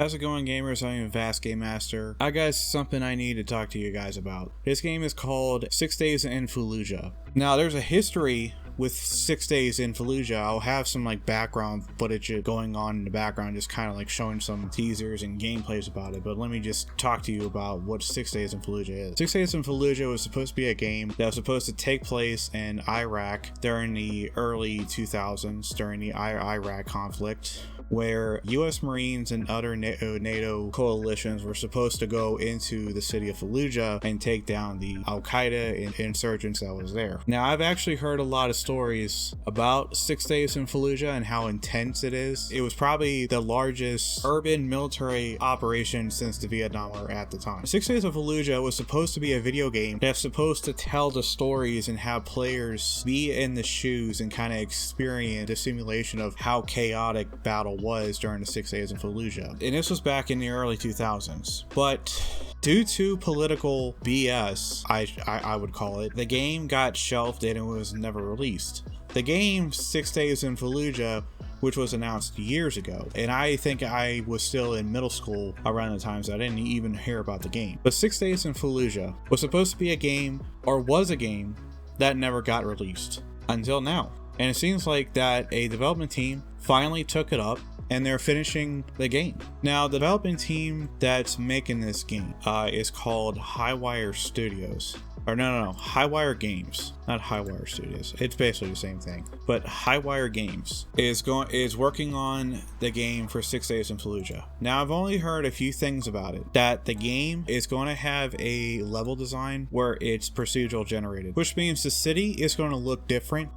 How's it going, gamers? I am Vast Game Master. I got something I need to talk to you guys about. This game is called 6 Days in Fallujah. Now, there's a history with 6 Days in Fallujah. I'll have some background footage going on in the background, just kind of showing some teasers and gameplays about it. But let me just talk to you about what 6 Days in Fallujah is. 6 Days in Fallujah was supposed to be a game that was supposed to take place in Iraq during the early 2000s, during the Iraq conflict, where US Marines and other NATO coalitions were supposed to go into the city of Fallujah and take down the Al-Qaeda insurgents that was there. Now, I've actually heard a lot of stories about 6 Days in Fallujah and how intense it is. It was probably the largest urban military operation since the Vietnam War at the time. 6 Days of Fallujah was supposed to be a video game that's supposed to tell the stories and have players be in the shoes and kind of experience the simulation of how chaotic battle was during the 6 Days in Fallujah. And this was back in the early 2000s. But due to political BS, I would call it, the game got shelved and it was never released. The game 6 Days in Fallujah, which was announced years ago, and I think I was still in middle school around the times I didn't even hear about the game. But 6 Days in Fallujah was supposed to be a game, or was a game, that never got released until now. And it seems like that a development team finally took it up and they're finishing the game. Now, the development team that's making this game is called Highwire Studios. Or no, Highwire Games, not Highwire Studios. It's basically the same thing. But Highwire Games is working on the game for 6 Days in Fallujah. Now, I've only heard a few things about it. That the game is going to have a level design where it's procedural generated, which means the city is going to look different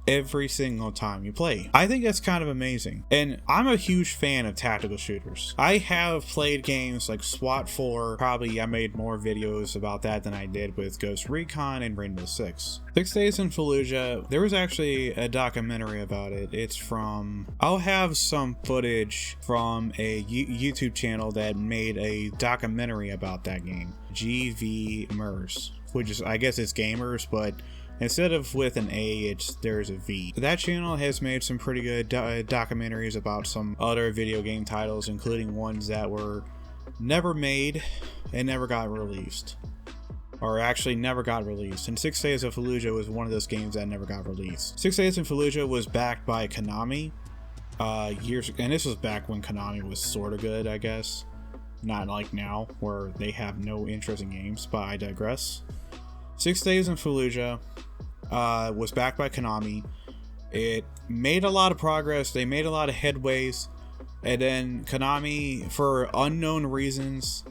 every single time you play. I think that's kind of amazing. And I'm a huge fan of tactical shooters. I have played games like SWAT 4. Probably I made more videos about that than I did with Ghost Recon and Rainbow Six. 6 Days in Fallujah, there was actually a documentary about it. It's from, I'll have some footage from a YouTube channel that made a documentary about that game. GVMers, which is, I guess it's gamers, but instead of with an A, there's a V. That channel has made some pretty good documentaries about some other video game titles, including ones that were never made and never got released. Or actually never got released. And 6 Days of Fallujah was one of those games that never got released. 6 Days in Fallujah was backed by Konami years ago, and this was back when Konami was sort of good, I guess. Not like now, where they have no interest in games, but I digress. 6 Days in Fallujah was backed by Konami. It made a lot of progress. They made a lot of headways. And then Konami, for unknown reasons,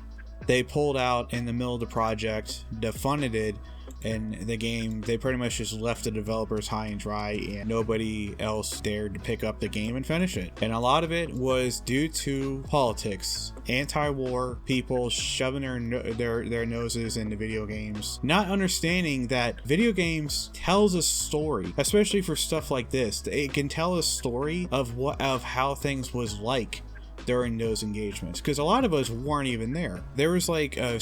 they pulled out in the middle of the project, defunded it, and the game, they pretty much just left the developers high and dry, and nobody else dared to pick up the game and finish it. And a lot of it was due to politics, anti-war people shoving their noses into video games, not understanding that video games tells a story, especially for stuff like this. It can tell a story of how things was like during those engagements, because a lot of us weren't even there. There was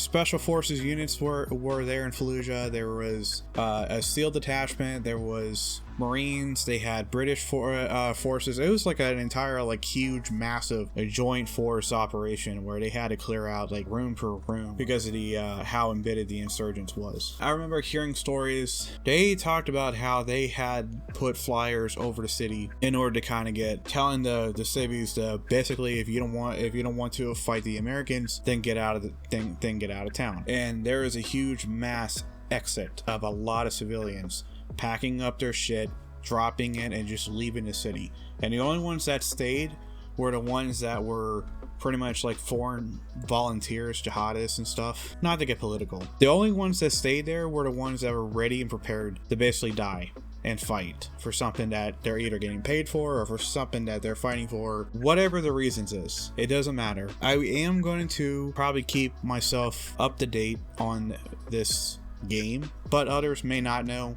special forces units were there in Fallujah. There was a SEAL detachment. There was Marines. They had British forces. It was like an entire huge massive joint force operation where they had to clear out room per room because of the how embedded the insurgents was. I remember hearing stories. They talked about how they had put flyers over the city in order to kind of telling the civvies to basically, if you don't want to fight the Americans, then get out of town. And there is a huge mass exit of a lot of civilians packing up their shit, dropping it, and just leaving the city. And the only ones that stayed were the ones that were pretty much foreign volunteers, jihadists and stuff. Not to get political. The only ones that stayed there were the ones that were ready and prepared to basically die and fight for something that they're either getting paid for or for something that they're fighting for. Whatever the reasons is, it doesn't matter. I am going to probably keep myself up to date on this game, but others may not know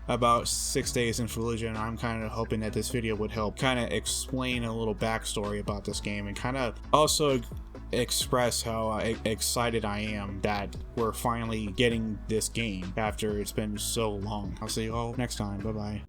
about 6 Days in Fallujah, and I'm kind of hoping that this video would help kind of explain a little backstory about this game and kind of also express how excited I am that we're finally getting this game after it's been so long. I'll see you all next time. Bye bye.